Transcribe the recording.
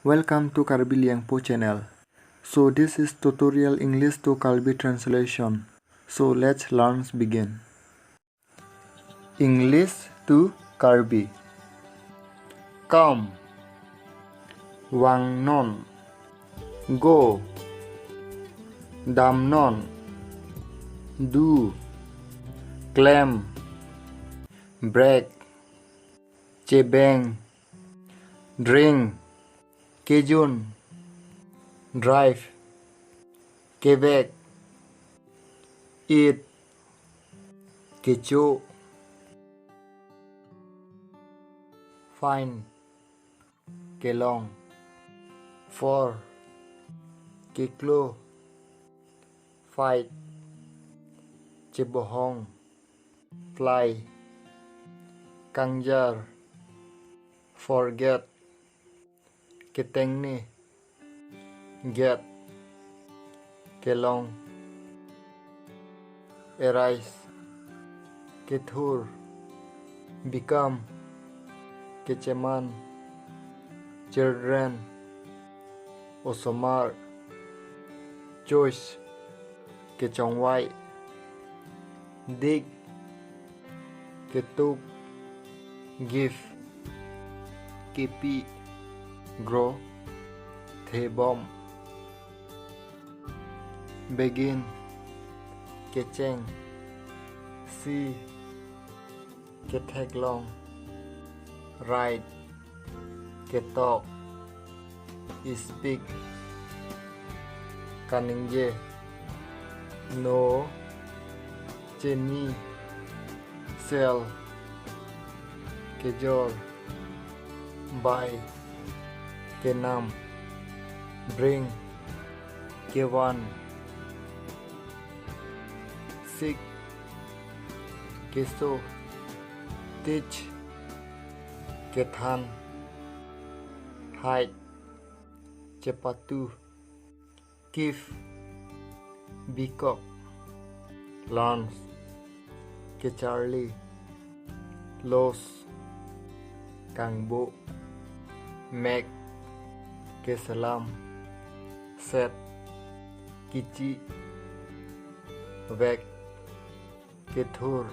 Welcome to Karbi Liangpo channel. So this is tutorial English to Karbi translation. So let's learn begin. English to Karbi. Come. Wang non. Go. Dam non. Do. Claim. Break. Chebeng. Drink. Kejun. Drive. Quebec. Eat. Kecho. Find. Kelong. For. Keklo. Fight. Chebohong. Fly. Kangjar. Forget. Ketengni. Get. Kelong. Arise. Kethur. Become. Kecheman. Children. Osomar. Choice. Kechongwai. Dig. Ketuk. Give. Kipi. Grow. Thebom. Begin. Kecheng. See. Ketheglong. Write. Ketok. Speak. Kaningje. No. Jenny. Sell. Kejor. Buy. Kenam. Bring. Kewan. Sick. Keso. Teach. Kethan. Hide. Cepatu. Give. Bikok. Lance. Kecharlie. Los. Kangbo. Make. Kesalam. Set. Kichi. Vek. Kethur.